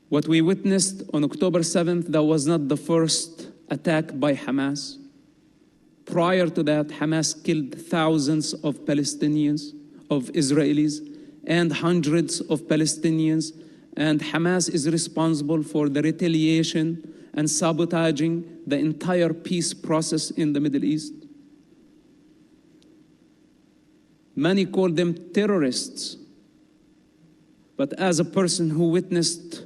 What we witnessed on October 7th, that was not the first attack by Hamas. Prior to that, Hamas killed thousands of Palestinians, of Israelis, and hundreds of Palestinians, and Hamas is responsible for the retaliation and sabotaging the entire peace process in the Middle East. Many call them terrorists, but as a person who witnessed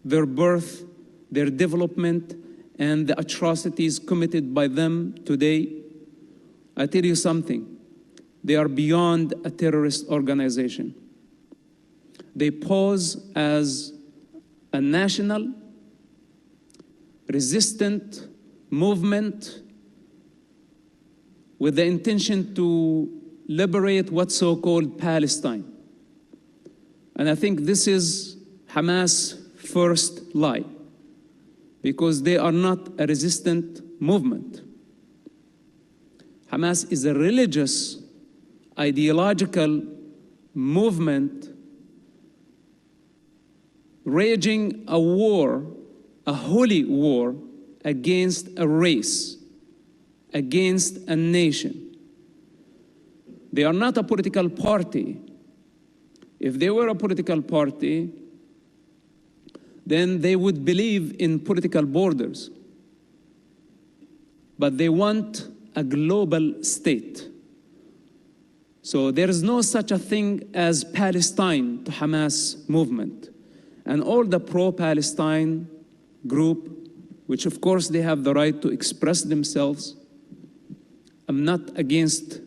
their birth, their development, and the atrocities committed by them today, I tell you something, they are beyond a terrorist organization. They pose as a national, resistant movement with the intention to liberate what's so-called Palestine. And I think this is Hamas' first lie, because they are not a resistant movement. Hamas is a religious, ideological movement raging a war, a holy war, against a race, against a nation. They are not a political party. If they were a political party, then they would believe in political borders. But they want a global state. So there is no such a thing as Palestine to Hamas movement. And all the pro-Palestine group, which of course they have the right to express themselves. I'm not against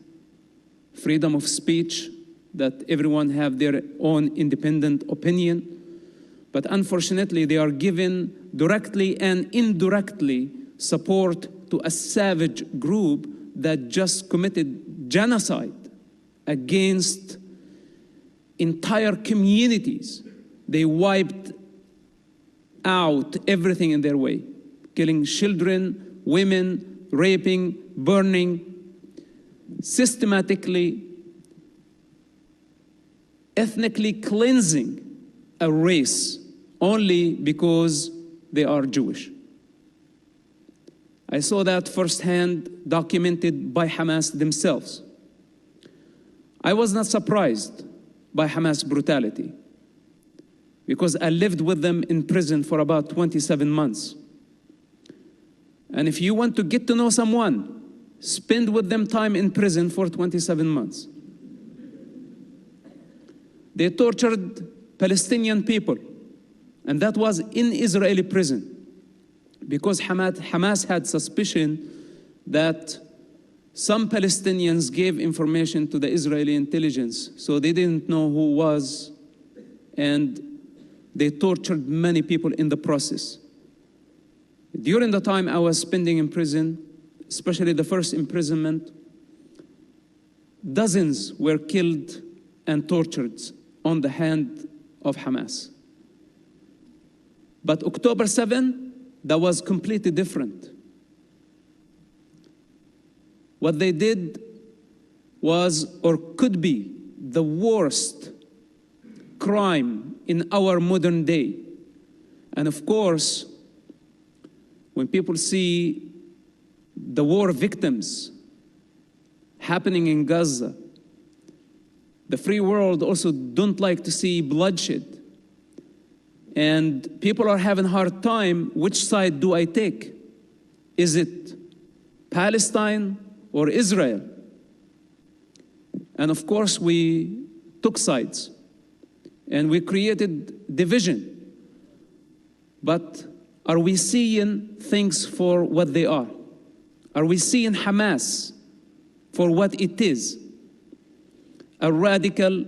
freedom of speech, that everyone have their own independent opinion, but unfortunately they are given directly and indirectly support to a savage group that just committed genocide against entire communities. They wiped out everything in their way, killing children, women, raping, burning, systematically, ethnically cleansing a race only because they are Jewish. I saw that firsthand, documented by Hamas themselves. I was not surprised by Hamas brutality, because I lived with them in prison for about 27 months. And if you want to get to know someone, spend with them time in prison for 27 months. They tortured Palestinian people, and that was in Israeli prison, because Hamas had suspicion that some Palestinians gave information to the Israeli intelligence, so they didn't know who was, and they tortured many people in the process. During the time I was spending in prison, especially the first imprisonment, dozens were killed and tortured on the hand of Hamas. But October 7, that was completely different. What they did was, or could be, the worst crime in our modern day. And of course, when people see the war victims happening in Gaza, the free world also don't like to see bloodshed. And people are having a hard time, which side do I take? Is it Palestine or Israel? And of course, we took sides and we created division. But are we seeing things for what they are? Are we seeing Hamas for what it is? A radical,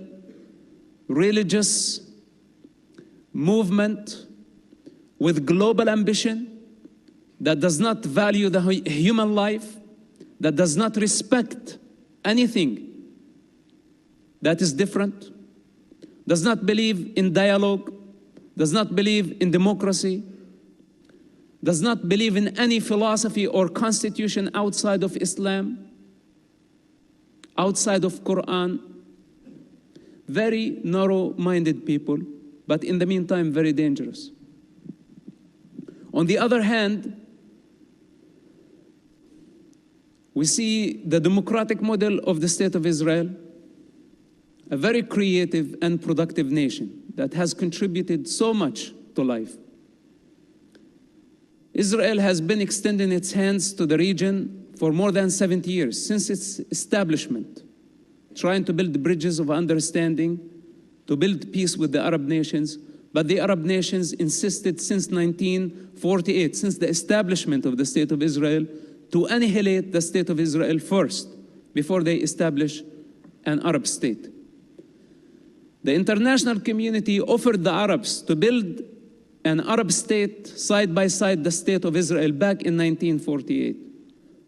religious movement with global ambition that does not value the human life, that does not respect anything that is different, does not believe in dialogue, does not believe in democracy, does not believe in any philosophy or constitution outside of Islam, outside of Quran. Very narrow-minded people, but in the meantime, very dangerous. On the other hand, we see the democratic model of the State of Israel, a very creative and productive nation that has contributed so much to life. Israel has been extending its hands to the region for more than 70 years, since its establishment, trying to build bridges of understanding, to build peace with the Arab nations. But the Arab nations insisted since 1948, since the establishment of the State of Israel, to annihilate the State of Israel first, before they establish an Arab state. The international community offered the Arabs to build an Arab state side by side the State of Israel back in 1948.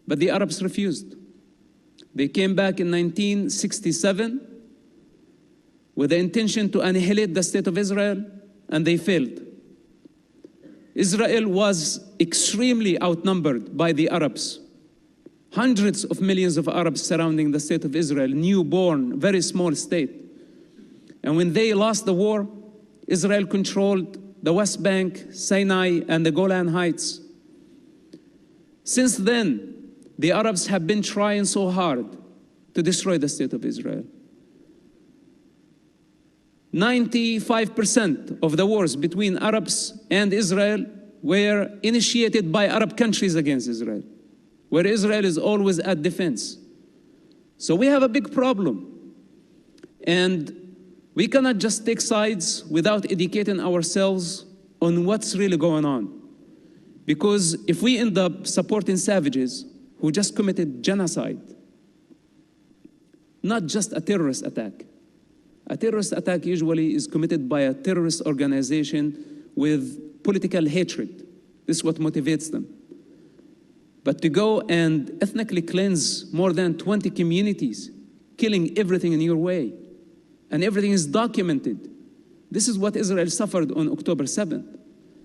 But the Arabs refused. They came back in 1967 with the intention to annihilate the State of Israel, and they failed. Israel was extremely outnumbered by the Arabs. Hundreds of millions of Arabs surrounding the State of Israel, newborn, very small state. And when they lost the war, Israel controlled the West Bank, Sinai, and the Golan Heights. Since then, the Arabs have been trying so hard to destroy the State of Israel. 95% of the wars between Arabs and Israel were initiated by Arab countries against Israel, where Israel is always at defense. So we have a big problem. And we cannot just take sides without educating ourselves on what's really going on. Because if we end up supporting savages who just committed genocide, not just a terrorist attack. A terrorist attack usually is committed by a terrorist organization with political hatred. This is what motivates them. But to go and ethnically cleanse more than 20 communities, killing everything in your way, and everything is documented. This is what Israel suffered on October 7th.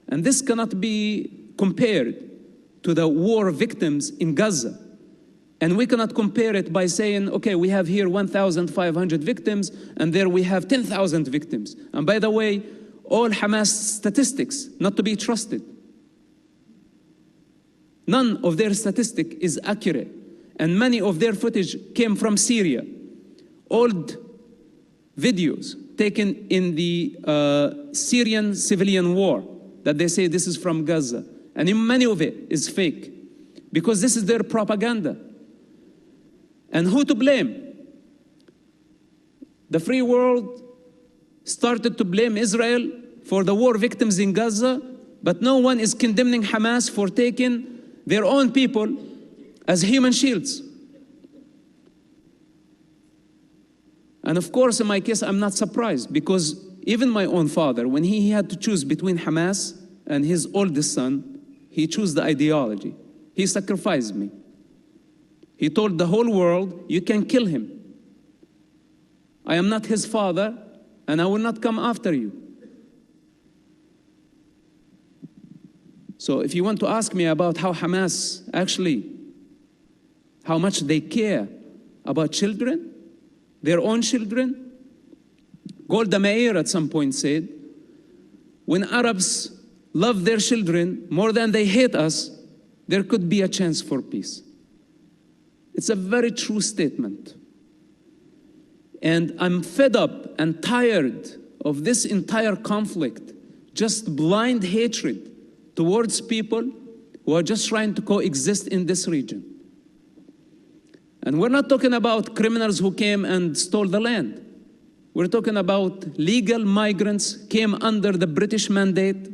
And this cannot be compared to the war victims in Gaza. And we cannot compare it by saying, okay, we have here 1,500 victims, and there we have 10,000 victims. And by the way, all Hamas statistics, not to be trusted. None of their statistic is accurate. And many of their footage came from Syria. Old videos taken in the Syrian civilian war that they say this is from Gaza. And many of it is fake because this is their propaganda. And who to blame? The free world started to blame Israel for the war victims in Gaza, but no one is condemning Hamas for taking their own people as human shields. And of course, in my case, I'm not surprised because even my own father, when he had to choose between Hamas and his oldest son, he chose the ideology. He sacrificed me. He told the whole world, you can kill him. I am not his father, and I will not come after you. So if you want to ask me about how Hamas actually, how much they care about children, their own children, Golda Meir at some point said, when Arabs love their children more than they hate us, there could be a chance for peace. It's a very true statement. And I'm fed up and tired of this entire conflict, just blind hatred towards people who are just trying to coexist in this region. And we're not talking about criminals who came and stole the land. We're talking about legal migrants came under the British mandate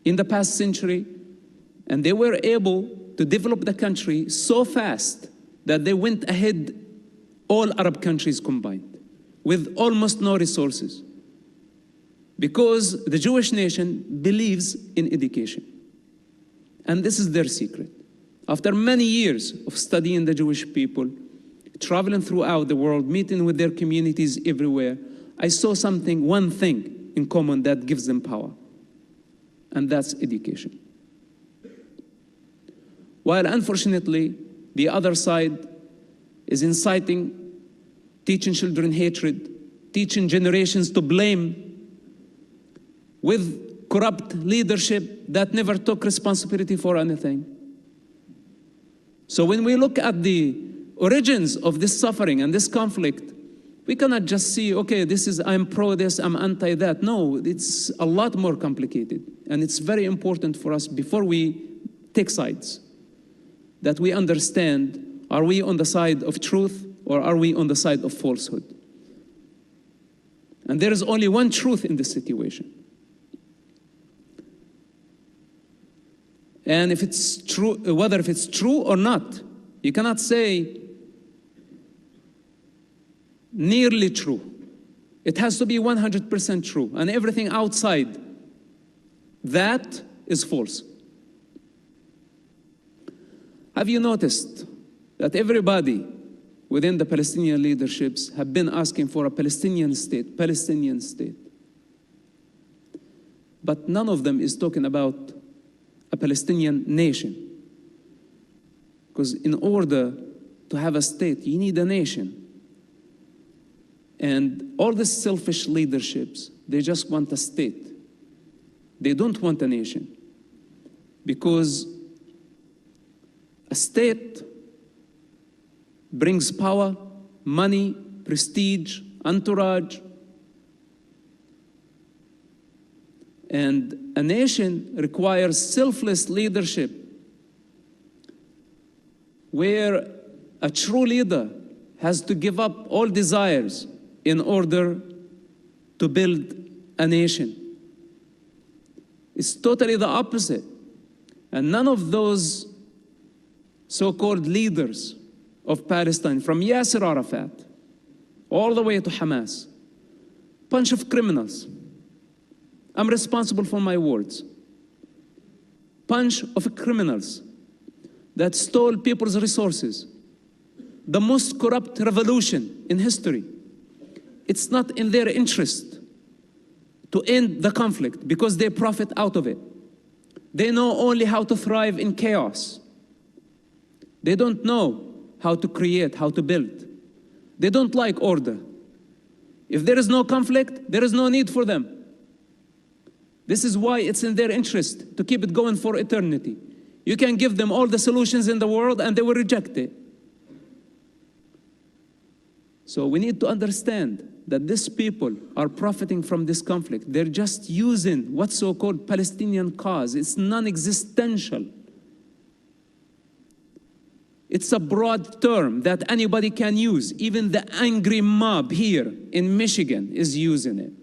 in the past century, and they were able to develop the country so fast that they went ahead all Arab countries combined, with almost no resources. Because the Jewish nation believes in education. And this is their secret. After many years of studying the Jewish people, traveling throughout the world, meeting with their communities everywhere, I saw one thing in common that gives them power. And that's education. While unfortunately, the other side is inciting, teaching children hatred, teaching generations to blame with corrupt leadership that never took responsibility for anything. So when we look at the origins of this suffering and this conflict, we cannot just see, okay, I'm pro this, I'm anti that. No, it's a lot more complicated. And it's very important for us, before we take sides, that we understand, are we on the side of truth or are we on the side of falsehood? And there is only one truth in this situation. And if it's true, whether if it's true or not, you cannot say nearly true. It has to be 100% true, and everything outside that is false. Have you noticed that everybody within the Palestinian leaderships have been asking for a Palestinian state, Palestinian state? But none of them is talking about a Palestinian nation. Because in order to have a state, you need a nation. And all these selfish leaderships, they just want a state. They don't want a nation. Because a state brings power, money, prestige, entourage. And a nation requires selfless leadership, where a true leader has to give up all desires in order to build a nation. It's totally the opposite. And none of those so-called leaders of Palestine, from Yasser Arafat all the way to Hamas, bunch of criminals. I'm responsible for my words. Bunch of criminals that stole people's resources. The most corrupt revolution in history. It's not in their interest to end the conflict because they profit out of it. They know only how to thrive in chaos. They don't know how to create, how to build. They don't like order. If there is no conflict, there is no need for them. This is why it's in their interest to keep it going for eternity. You can give them all the solutions in the world and they will reject it. So we need to understand that these people are profiting from this conflict. They're just using what's so-called Palestinian cause. It's non-existential. It's a broad term that anybody can use. Even the angry mob here in Michigan is using it.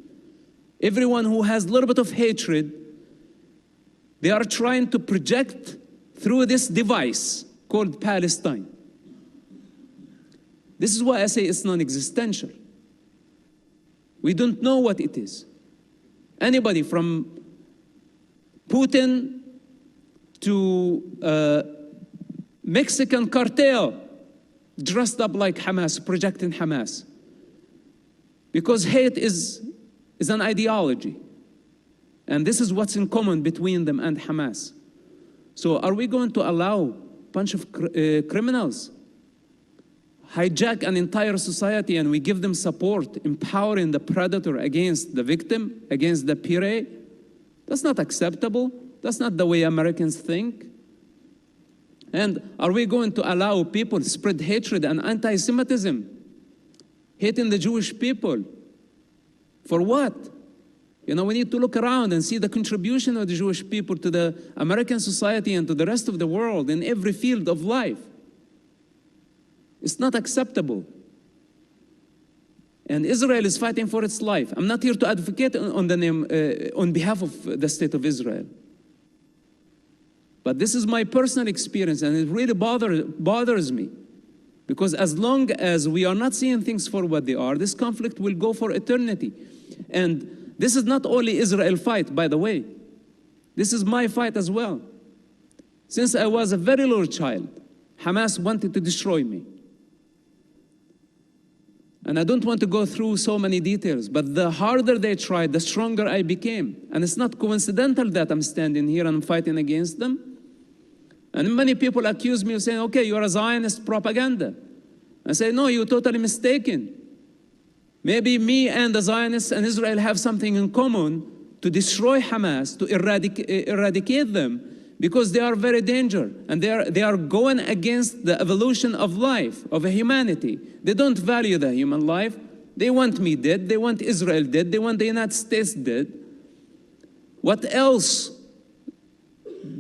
Everyone who has a little bit of hatred, they are trying to project through this device called Palestine. This is why I say it's non-existential. We don't know what it is. Anybody from Putin to Mexican cartel dressed up like Hamas, projecting Hamas. Because hate is an ideology. And this is what's in common between them and Hamas. So are we going to allow a bunch of criminals hijack an entire society and we give them support, empowering the predator against the victim, against the prey? That's not acceptable. That's not the way Americans think. And are we going to allow people to spread hatred and anti-Semitism, hating the Jewish people? For what? You know, we need to look around and see the contribution of the Jewish people to the American society and to the rest of the world in every field of life. It's not acceptable. And Israel is fighting for its life. I'm not here to advocate on behalf of the state of Israel. But this is my personal experience, and it really bothers me. Because as long as we are not seeing things for what they are, this conflict will go for eternity. And this is not only Israel's fight, by the way. This is my fight as well. Since I was a very little child, Hamas wanted to destroy me. And I don't want to go through so many details, but the harder they tried, the stronger I became. And it's not coincidental that I'm standing here and I'm fighting against them. And many people accuse me of saying, okay, you're a Zionist propaganda. I say, no, you're totally mistaken. Maybe me and the Zionists and Israel have something in common, to destroy Hamas, to eradicate them, because they are very dangerous, and they are going against the evolution of life, of humanity. They don't value the human life. They want me dead, they want Israel dead, they want the United States dead. What else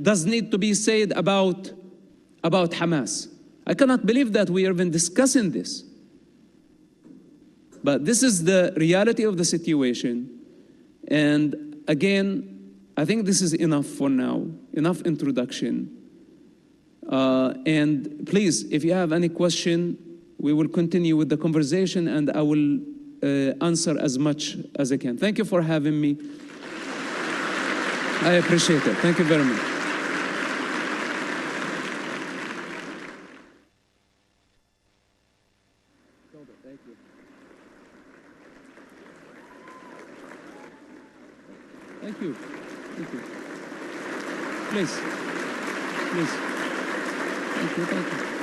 does need to be said about Hamas? I cannot believe that we are even discussing this. But this is the reality of the situation. And again, I think this is enough for now, enough introduction. And please, if you have any question, we will continue with the conversation, and I will answer as much as I can. Thank you for having me. I appreciate it. Thank you very much. Thank you. Thank you. Thank you. Please. Please. Thank you. Thank you.